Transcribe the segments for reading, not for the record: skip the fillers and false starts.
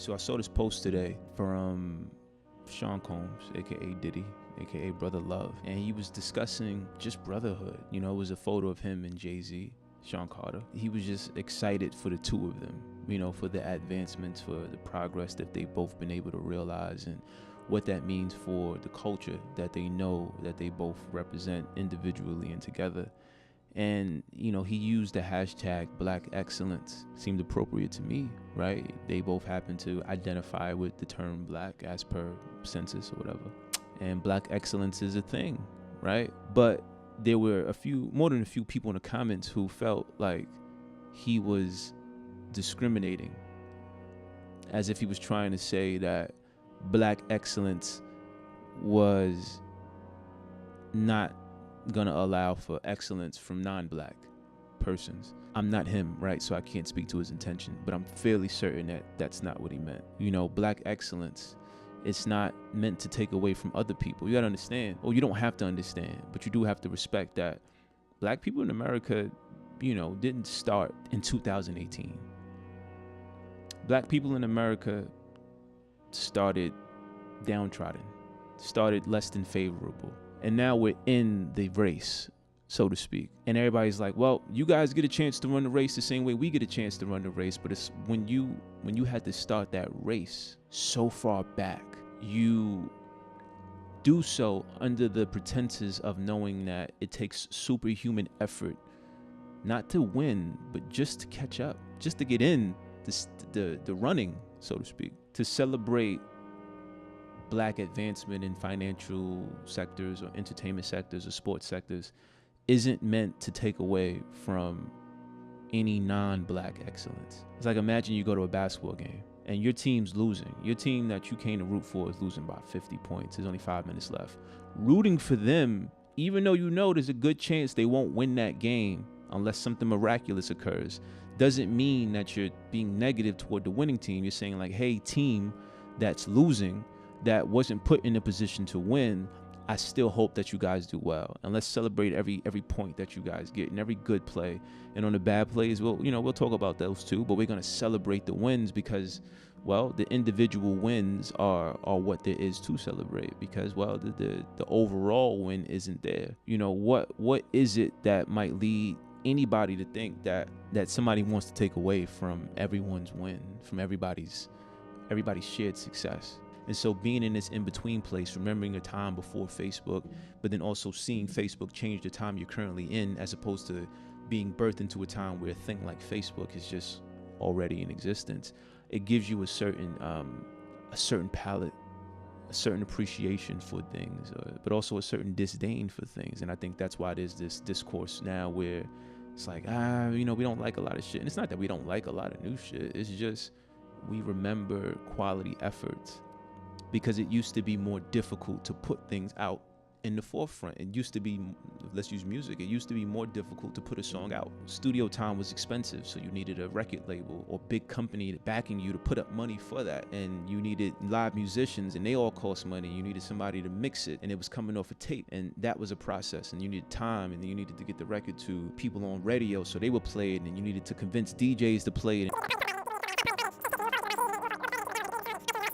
So I saw this post today from Sean Combs, aka Diddy, aka Brother Love, and he was discussing just brotherhood. You know, it was a photo of him and JayZ, Sean Carter. He was just excited for the two of them, you know, for the advancements, for the progress that they've both been able to realize, and what that means for the culture that they know that they both represent individually and together. And, you know, he used the hashtag Black Excellence. Seemed appropriate to me, right? They both happen to identify with the term black as per census or whatever. And Black Excellence is a thing, right? But there were more than a few people in the comments who felt like he was discriminating, as if he was trying to say that Black Excellence was not gonna allow for excellence from non-black persons. I'm not him, right? So I can't speak to his intention, but I'm fairly certain that that's not what he meant. You know, Black excellence, it's not meant to take away from other people. You gotta understand, or you don't have to understand, but you do have to respect that black people in America, you know, didn't start in 2018. Black people in America started downtrodden, started less than favorable. And now we're in the race, so to speak. And everybody's like, well, you guys get a chance to run the race the same way we get a chance to run the race. But it's when you had to start that race so far back, you do so under the pretenses of knowing that it takes superhuman effort, not to win, but just to catch up, just to get in the running, so to speak, to celebrate black advancement in financial sectors or entertainment sectors or sports sectors isn't meant to take away from any non-black excellence. It's like, imagine you go to a basketball game and your team's losing. Your team that you came to root for is losing by 50 points. There's only 5 minutes left. Rooting for them, even though you know there's a good chance they won't win that game unless something miraculous occurs, doesn't mean that you're being negative toward the winning team. You're saying like, hey, team that's losing, that wasn't put in a position to win, I still hope that you guys do well. And let's celebrate every point that you guys get and every good play. And on the bad plays, we'll talk about those too, but we're gonna celebrate the wins because, well, the individual wins are what there is to celebrate, because, well, the overall win isn't there. You know, what is it that might lead anybody to think that somebody wants to take away from everyone's win, from everybody's shared success? And so being in this in-between place, remembering a time before Facebook, but then also seeing Facebook change the time you're currently in, as opposed to being birthed into a time where a thing like Facebook is just already in existence, it gives you a certain palette, a certain appreciation for things, but also a certain disdain for things. And I think that's why there's this discourse now where it's like, we don't like a lot of shit. And it's not that we don't like a lot of new shit. It's just we remember quality efforts. Because it used to be more difficult to put things out in the forefront. It used to be, let's use music, it used to be more difficult to put a song out. Studio time was expensive, so you needed a record label or big company backing you to put up money for that. And you needed live musicians, and they all cost money. You needed somebody to mix it, and it was coming off a tape, and that was a process. And you needed time, and then you needed to get the record to people on radio so they would play it, and you needed to convince DJs to play it.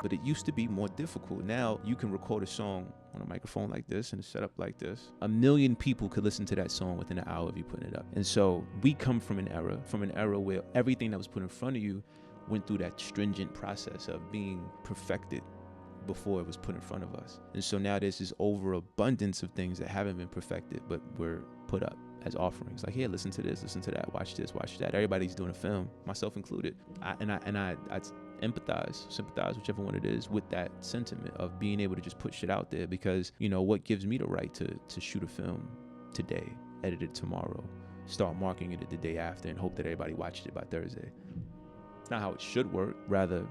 But it used to be more difficult. Now you can record a song on a microphone like this and a setup like this. 1 million people could listen to that song within an hour of you putting it up. And so we come from an era where everything that was put in front of you went through that stringent process of being perfected before it was put in front of us. And so now there's this overabundance of things that haven't been perfected, but were put up as offerings. Like, here, listen to this, listen to that, watch this, watch that. Everybody's doing a film, myself included. I sympathize, whichever one it is, with that sentiment of being able to just put shit out there, because, you know, what gives me the right to shoot a film today, edit it tomorrow, start marketing it the day after, and hope that everybody watched it by Thursday? It's not how it should work. Rather,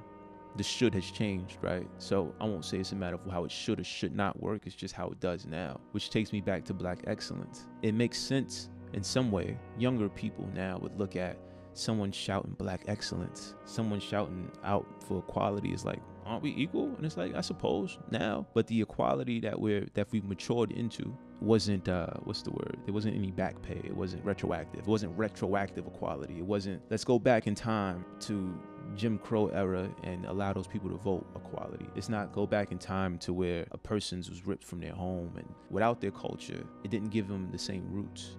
the should has changed, right? So I won't say it's a matter of how it should or should not work. It's just how it does now, which takes me back to Black excellence. It makes sense in some way. Younger people now would look at someone shouting Black excellence, someone shouting out for equality, is like, aren't we equal? And it's like, I suppose now, but the equality that we've matured into wasn't what's the word? There wasn't any back pay. It wasn't retroactive. It wasn't retroactive equality. It wasn't, let's go back in time to Jim Crow era and allow those people to vote equality. It's not go back in time to where a person was ripped from their home and without their culture, it didn't give them the same roots.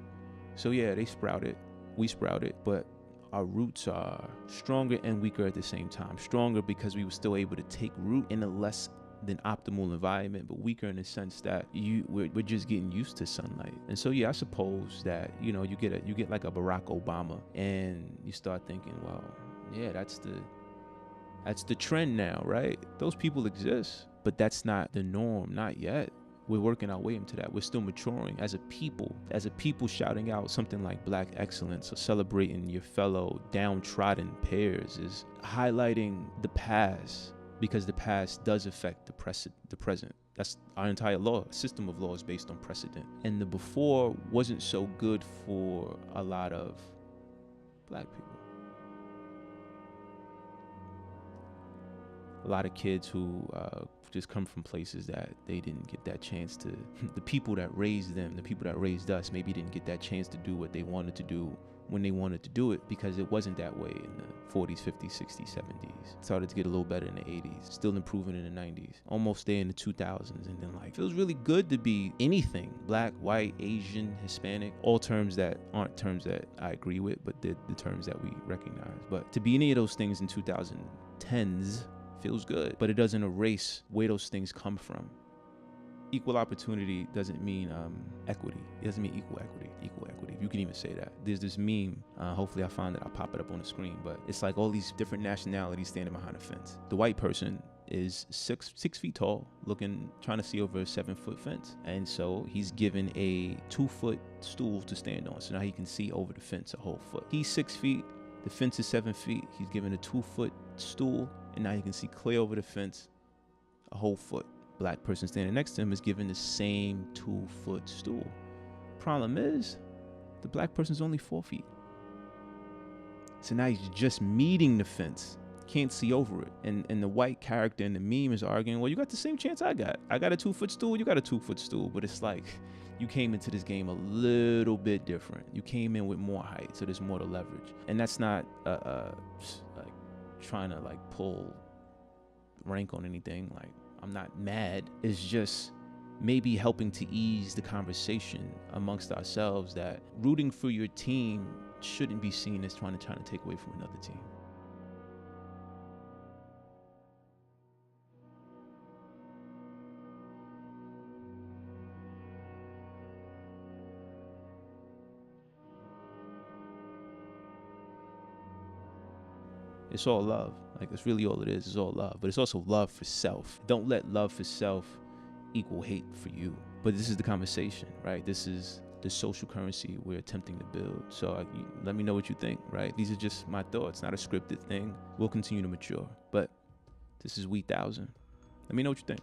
So yeah, they sprouted, we sprouted, but our roots are stronger and weaker at the same time. Stronger because we were still able to take root in a less than optimal environment, but weaker in the sense that we're just getting used to sunlight. And so yeah, I suppose that, you know, you get like a Barack Obama and you start thinking, well, yeah, that's the trend now, right? Those people exist, but that's not the norm, not yet. We're working our way into that. We're still maturing as a people shouting out something like Black excellence or celebrating your fellow downtrodden peers is highlighting the past, because the past does affect the present. That's our entire law. System of law is based on precedent. And the before wasn't so good for a lot of Black people. A lot of kids who just come from places that they didn't get that chance to, the people that raised them, the people that raised us, maybe didn't get that chance to do what they wanted to do when they wanted to do it, because it wasn't that way in the 40s, 50s, 60s, 70s. It started to get a little better in the 80s, still improving in the 90s, almost there in the 2000s. And then like, it feels really good to be anything, Black, white, Asian, Hispanic, all terms that aren't terms that I agree with, but they're the terms that we recognize. But to be any of those things in 2010s, feels good, but it doesn't erase where those things come from. Equal opportunity doesn't mean equity. It doesn't mean equal equity, if you can even say that. There's this meme, hopefully I find it, I'll pop it up on the screen, but it's like all these different nationalities standing behind a fence. The white person is six feet tall, trying to see over a 7-foot fence. And so he's given a 2-foot stool to stand on. So now he can see over the fence a whole foot. He's 6 feet, the fence is 7 feet. He's given a 2-foot stool, and now you can see clear over the fence a whole foot. Black person standing next to him is given the same 2-foot stool. Problem is, the Black person's only 4 feet. So now he's just meeting the fence, can't see over it. And the white character in the meme is arguing, well, you got the same chance I got. I got a 2-foot stool, you got a 2-foot stool. But it's like, you came into this game a little bit different. You came in with more height, so there's more to leverage. And that's not like trying to like pull rank on anything. Like, I'm not mad. It's just maybe helping to ease the conversation amongst ourselves that rooting for your team shouldn't be seen as trying to take away from another team. It's all love. Like, that's really all it is. It's all love. But it's also love for self. Don't let love for self equal hate for you. But this is the conversation, right? This is the social currency we're attempting to build. So let me know what you think, right? These are just my thoughts, not a scripted thing. We'll continue to mature. But this is We 1000. Let me know what you think.